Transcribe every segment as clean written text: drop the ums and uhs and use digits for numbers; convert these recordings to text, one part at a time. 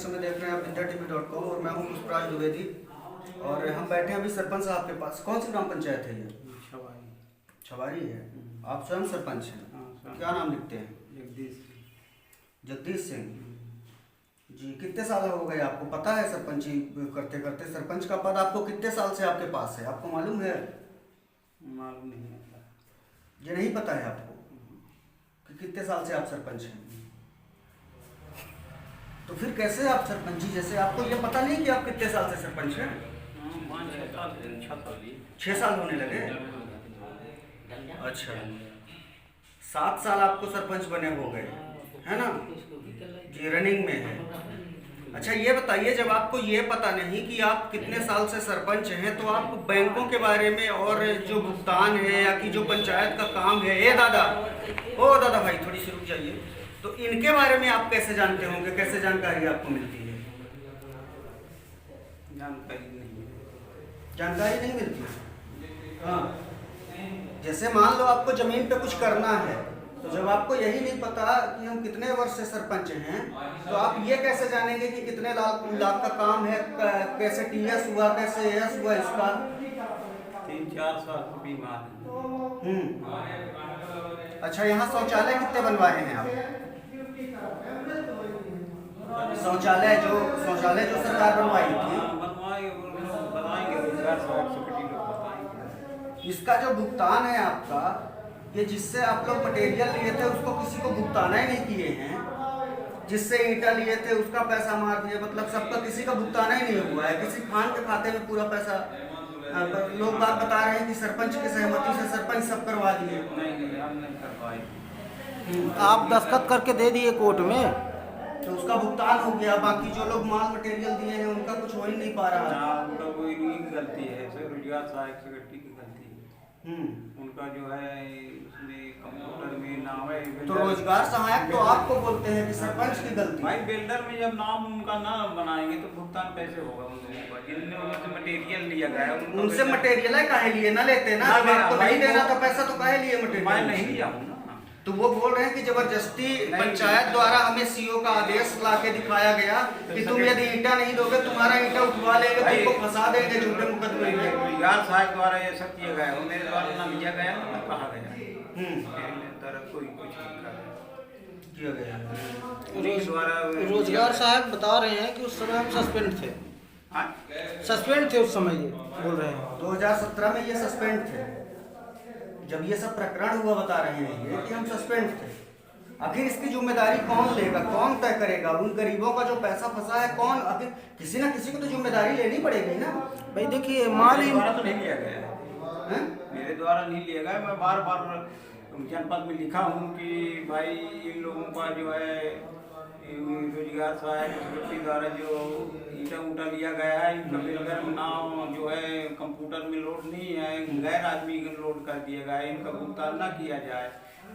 इस समय देख रहे हैं आप IndiaTV.com और मैं हूं पुष्पराज द्विवेदी और हम बैठे हैं अभी सरपंच साहब के पास। कौन सी ग्राम पंचायत है ये? छवारी है। आप स्वयं सरपंच हैं? क्या नाम लिखते हैं? जगदीश सिंह जी। कितने साल हो गए आपको? पता है सरपंची करते करते सरपंच का पद आपको कितने साल से आपके पास है? आपको मालूम है? मालूम नहीं है। ये नहीं पता है आपको कि कितने साल से आप सरपंच हैं? तो फिर कैसे आप सरपंची, जैसे आपको ये पता नहीं कि आप कितने साल से सरपंच हैं? 6 साल होने लगे। अच्छा, 7 साल आपको सरपंच बने हो गए है ना जी, रनिंग में है। अच्छा ये बताइए, जब आपको ये पता नहीं कि आप कितने साल से सरपंच हैं तो आप बैंकों के बारे में और जो भुगतान है या कि जो पंचायत का काम है, ए दादा, ओ दादा भाई थोड़ी सी रुक जाइए, तो इनके बारे में आप कैसे जानते होंगे? कैसे जानकारी आपको मिलती है? जानकारी नहीं मिलती। हाँ, जैसे मान लो आपको जमीन पे कुछ करना है, तो जब आपको यही नहीं पता कि हम कितने वर्ष से सरपंच हैं, तो आप ये कैसे जानेंगे कि कितने लाख का काम है, कैसे TS हुआ, कैसे AS हुआ इसका? 3-4 साल से बीमार है। अच्छा, यहाँ शौचालय कितने बनवाए हैं आप? शौचालय जो सरकार बनवाई थी, इसका जो भुगतान है आपका, ये जिससे आप लोग मटेरियल लिए थे उसको किसी को भुगताना ही नहीं किए हैं, जिससे ईंटा लिए थे उसका पैसा मार दिए, मतलब सबका किसी का भुगताना ही नहीं हुआ है। किसी खान के खाते में पूरा पैसा, लोग बात बता रहे हैं कि सरपंच की सहमति से सरपंच सब करवा दिए। आप दस्तखत करके दे दिए कोर्ट में, तो उसका भुगतान हो गया, बाकी जो लोग माल मटेरियल दिए हैं उनका कुछ हो ही नहीं पा रहा है। उनका कोई गलती है, रोजगार सहायक सेक्रेटरी की गलती है। उनका जो है उसमें कंप्यूटर में नाम है, तो रोजगार सहायक तो आपको बोलते हैं कि सरपंच की गलती। भाई बिल्डर में जब नाम उनका ना बनाएंगे तो भुगतान कैसे होगा उन लोगों का? जिनने उनसे मटेरियल लिया गया है उनसे मटेरियल है काहे लिए? ना लेते ना, जब आपको नहीं देना था पैसा तो काहे लिए मटेरियल? मैं नहीं लिया हूँ ना। तो वो बोल रहे हैं कि जबरदस्ती पंचायत द्वारा हमें CO का आदेश ला के दिखाया गया कि तुम यदि ईंटा नहीं दोगे तुम्हारा ईंटा उठवा लेंगे, तुमको फंसा देंगे झूठे मुकदमे में। रोजगार सहायक द्वारा ये सब किया गया है, मेरे द्वारा ना लिया गया ना कहा गया। किया गया रोजगार सहायक बता रहे हैं कि उस समय हम सस्पेंड थे। सस्पेंड थे उस समय, ये बोल रहे हैं 2017 में ये सस्पेंड थे। जब ये सब प्रकरण हुआ बता रहे हैं ये कि हम सस्पेंड थे। आखिर इसकी जिम्मेदारी कौन लेगा, कौन तय करेगा? उन गरीबों का जो पैसा फंसा है कौन? आखिर किसी ना किसी को तो जिम्मेदारी लेनी पड़ेगी ना भाई। देखिए माल ही तो नहीं लिया गया, मेरे द्वारा नहीं लिया गया। मैं बार बार जनपद में लिखा हूँ कि भाई इन लोगों का जो है रोजगार सहायक सेक्रेटरी द्वारा जो ईंटा ऊँटा लिया गया है, इनका बिल्डर नाम जो है कंप्यूटर में लोड नहीं है, गैर आदमी लोड कर दिया गया है, इनका भुगतान ना किया जाए।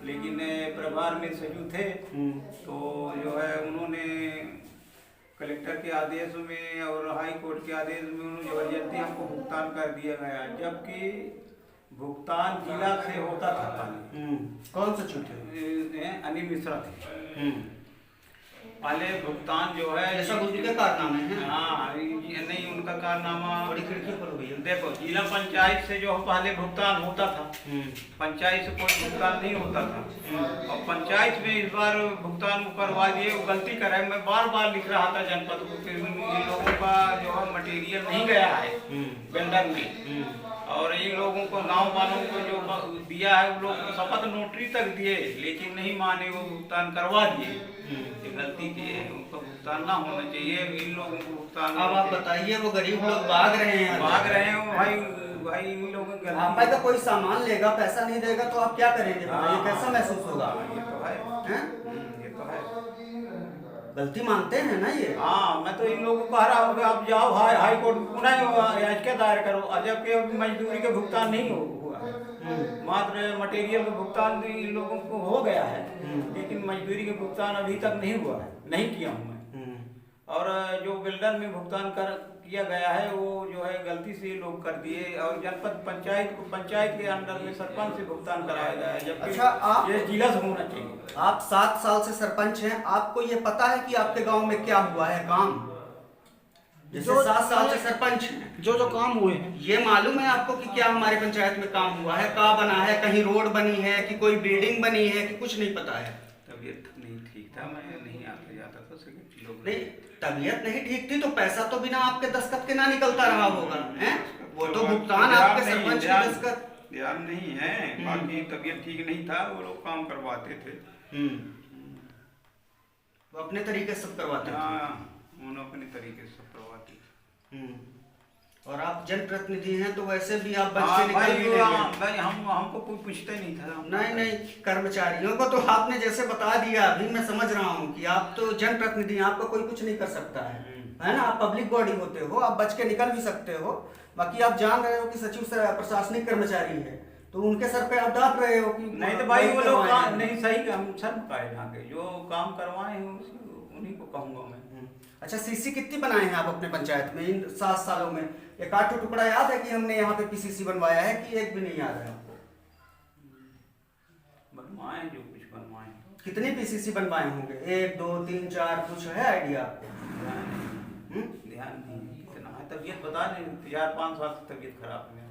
लेकिन प्रभार में सचिव थे तो जो है उन्होंने कलेक्टर के आदेश में और हाई कोर्ट के आदेश में उन्होंने जबरदस्ती हमको भुगतान कर दिया गया, जबकि भुगतान जिला से होता था पहले। कौन सचिव थे? अनिल मिश्रा थे। पहले भुगतान जो है ऐसा कुछ के कारनामे हैं? हाँ, नहीं उनका कारनामा बड़ी खिड़की पर हुई। देखो, जिला पंचायत से जो पहले भुगतान होता था, पंचायत से कोई भुगतान नहीं होता था, और पंचायत में इस बार भुगतान करवा दिए। वो गलती कर रहे। मैं बार बार लिख रहा था जनपद को कि इन लोगों का जो है मटेरियल नहीं गया है बिल्डर में, और इन लोगों को गांव वालों को जो दिया है वो लोग शपथ नोटरी तक दिए, लेकिन नहीं माने, वो भुगतान करवा दिए। ये गलती की है, उनको भुगतान ना होना चाहिए, इन लोगों को भुगतान। अब आप बताइए, वो गरीब लोग भाग रहे हैं भाई इन लोगों को आप का कोई सामान लेगा, पैसा नहीं देगा तो आप क्या करेंगे? ये कैसा महसूस होगा? ये तो है, ये तो है। गलती मानते हैं ना ये? हाँ, मैं तो इन लोगों को कह रहा हूँ कि आप जाओ हाई कोर्ट पुनः याचिका दायर करो, जबकि मजदूरी के भुगतान नहीं हुआ है, मात्र मटेरियल का भुगतान इन लोगों को हो गया है, लेकिन मजदूरी के भुगतान अभी तक नहीं हुआ है, नहीं किया हूँ मैं। और जो बिल्डर में भुगतान किया गया है वो जो है गलती से लोग कर दिए, और जनपद पंचायत के अंडर में सरपंच से भुगतान कराया गया है, जबकि अच्छा, ये जिला से होना चाहिए। आप 7 साल से सरपंच हैं, आपको ये पता है कि आपके गांव में क्या हुआ है काम? जैसे 7 साल से सरपंच हैं, जो काम हुए हैं ये मालूम है आपको कि क्या हमारे पंचायत में काम हुआ है, क्या बना है, कहीं रोड बनी है कि कोई बिल्डिंग बनी है कि कुछ नहीं पता है? तबीयत नहीं ठीक था, मैं नहीं आता जाता था, सेक्रेटरी लोग नहीं, तबीयत नहीं ठीक थी तो पैसा तो बिना आपके दस्तखत के ना निकलता रहा होगा, हैं? वो तो भुगतान आपके सरपंच के दस्तखत। ध्यान नहीं है, बाकी तबीयत ठीक नहीं था, वो लोग काम करवाते थे। वो अपने तरीके से सब करवाते थे। उन्होंने अपने तरीके से सब करवाते थे। और आप जनप्रतिनिधि हैं तो वैसे भी आप बच के निकल भाई, भी लेंगे। भाई हमको कोई पूछता ही नहीं था। नहीं, कर्मचारियों को तो आपने जैसे बता दिया, अभी मैं समझ रहा हूँ कि आप तो जनप्रतिनिधि हैं, आपको कोई कुछ नहीं कर सकता है ना? आप पब्लिक बॉडी होते हो, आप बच के निकल भी सकते हो। बाकी आप जान रहे हो कि सचिव प्रशासनिक कर्मचारी है, तो उनके सर पे आप डांट रहे हो कि नहीं, तो भाई वो लोग काम नहीं सही, हम सर पाए यहाँ के जो काम करवाए हैं उन्हीं को कहूँगा मैं। अच्छा, सीसी कितनी बनाए हैं आप अपने पंचायत में इन 7 सालों में? एक आठ टुकड़ा याद है कि हमने यहाँ पे पीसीसी बनवाया है कि एक भी नहीं याद है आपको? बनवाए जो कुछ बनवाए। कितनी पीसीसी बनवाए होंगे? 1, 2, 3, 4 कुछ है आइडिया आपको? ध्यान नहीं इतना है, तबीयत बता दें 4-5 साल से तबीयत खराब है।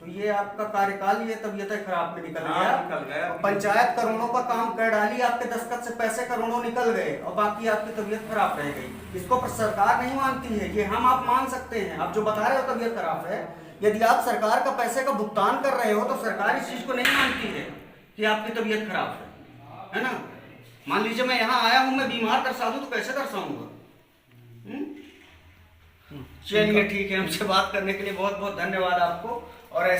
तो ये आपका कार्यकाल ये तबीयत खराब में निकल गया। और पंचायत करोड़ों का काम कर डाली, आपके दस्तखत से पैसे करोड़ों निकल गए और बाकी आपकी तबीयत खराब रह गई। इसको सरकार नहीं मानती है, ये हम आप मान सकते हैं। आप जो बता रहे हो तबीयत खराब है, यदि आप सरकार का पैसे का भुगतान कर रहे हो तो सरकार इस चीज को नहीं मानती है कि आपकी तबीयत खराब है ना? मान लीजिए मैं यहाँ आया हूँ, मैं बीमार दर्शा दूं तो कैसे दर्शाऊंगा? चलिए ठीक है, हमसे बात करने के लिए बहुत बहुत धन्यवाद आपको। और ऐसे